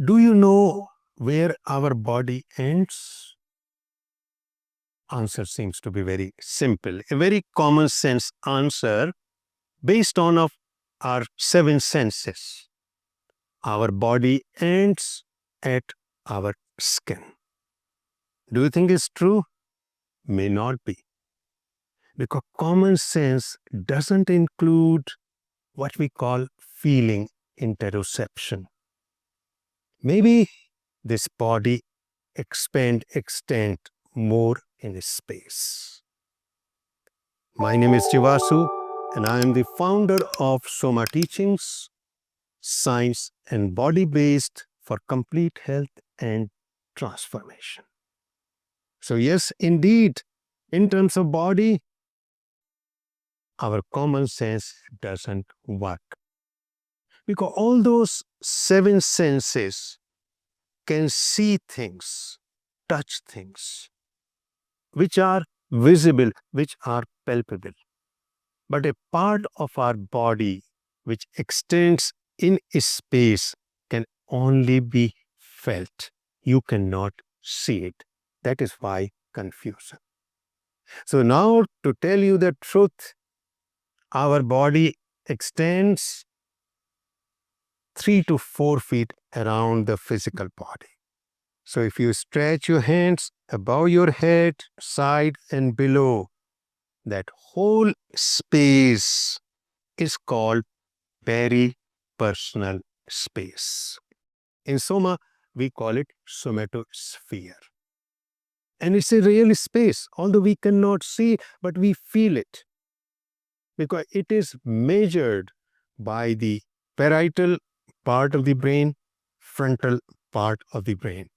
Do you know where our body ends? Answer seems to be very simple. A very common sense answer based on of our seven senses. Our body ends at our skin. Do you think it's true? May not be. Because common sense doesn't include what we call feeling interoception. Maybe this body extend more in space. My name is Jivasu, and I am the founder of Soma Teachings, Science and Body-Based for Complete Health and Transformation. So yes, indeed, in terms of body, our common sense doesn't work. Because all those seven senses can see things, touch things, which are visible, which are palpable. But a part of our body which extends in space can only be felt. You cannot see it. That is why confusion. So now to tell you the truth, our body extends 3 to 4 feet around the physical body. So if you stretch your hands above your head, side and below, that whole space is called peripersonal space. In Soma, we call it Sphere. And it's a real space, although we cannot see, but we feel it. Because it is measured by the parietal part of the brain, frontal part of the brain.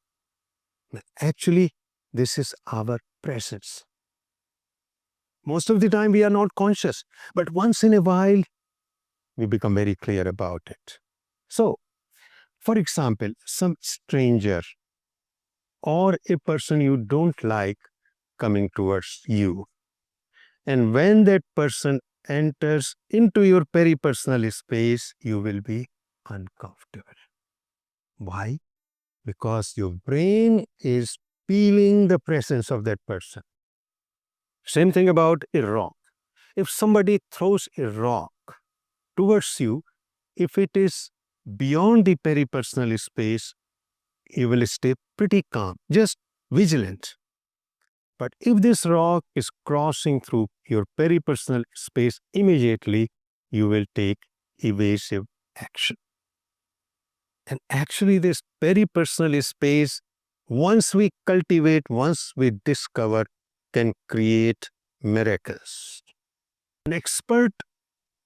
Actually, this is our presence. Most of the time we are not conscious, but once in a while we become very clear about it. So, for example, some stranger or a person you don't like coming towards you, and when that person enters into your peripersonal space, you will be uncomfortable. Why? Because your brain is feeling the presence of that person. Same thing about a rock. If somebody throws a rock towards you, if it is beyond the peripersonal space, you will stay pretty calm, just vigilant. But if this rock is crossing through your peripersonal space, immediately you will take evasive action. And actually this peripersonal space, once we cultivate, once we discover, can create miracles. An expert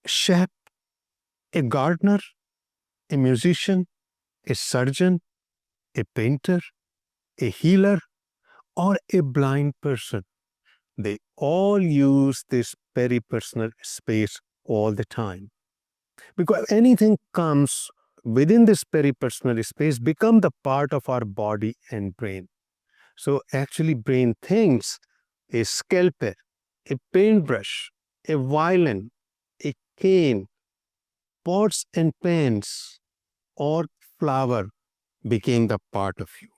chef, a gardener, a musician, a surgeon, a painter, a healer, or a blind person, they all use this peripersonal space all the time. Because anything comes within this peripersonal space become the part of our body and brain. So actually brain thinks a scalpel, a paintbrush, a violin, a cane, pots and pans, or flower became the part of you.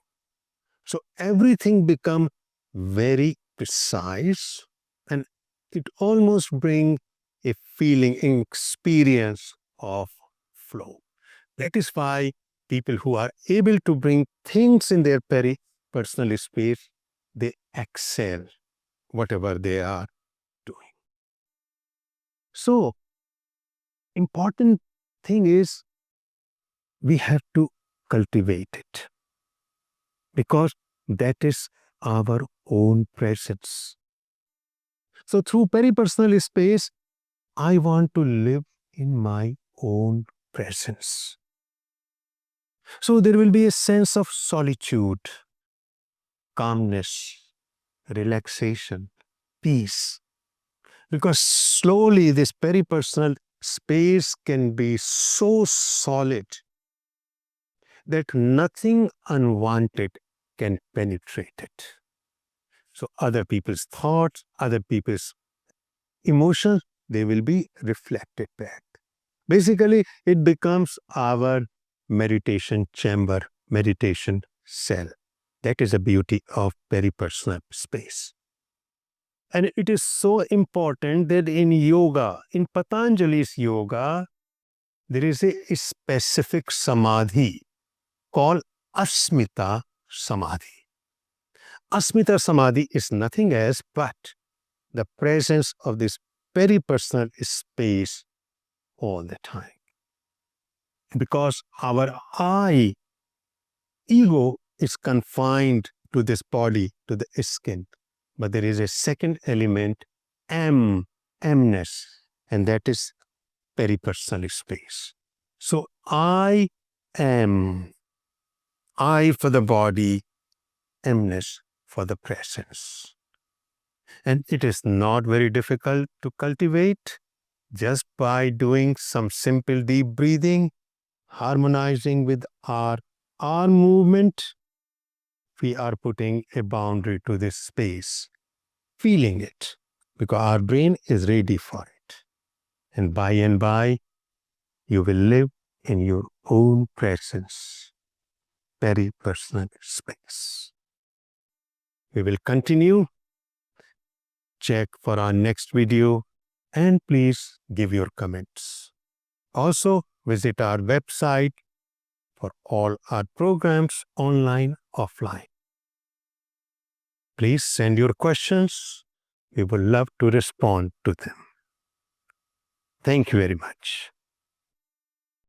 So everything become very precise, and it almost bring a feeling, experience of flow. That is why people who are able to bring things in their peripersonal space, they excel whatever they are doing. So, important thing is we have to cultivate it, because that is our own presence. So through peripersonal space, I want to live in my own presence. So there will be a sense of solitude, calmness, relaxation, peace. Because slowly this peripersonal space can be so solid that nothing unwanted can penetrate it. So other people's thoughts, other people's emotions, they will be reflected back. Basically, it becomes our meditation chamber meditation cell. That is the beauty of peripersonal space. And it is so important that in yoga, in Patanjali's yoga, there is a specific samadhi called Asmita Samadhi. Asmita Samadhi is nothing else but the presence of this peripersonal space all the time. Because our ego is confined to this body, to the skin. But there is a second element, emness, and that is peripersonal space. So I am, I for the body, emness for the presence. And it is not very difficult to cultivate just by doing some simple deep breathing, harmonizing with our arm movement. We are putting a boundary to this space, feeling it, because our brain is ready for it. And by, you will live in your own presence, peripersonal space. We will continue. Check for our next video and please give your comments. Also, visit our website for all our programs, online, offline. Please send your questions. We would love to respond to them. Thank you very much.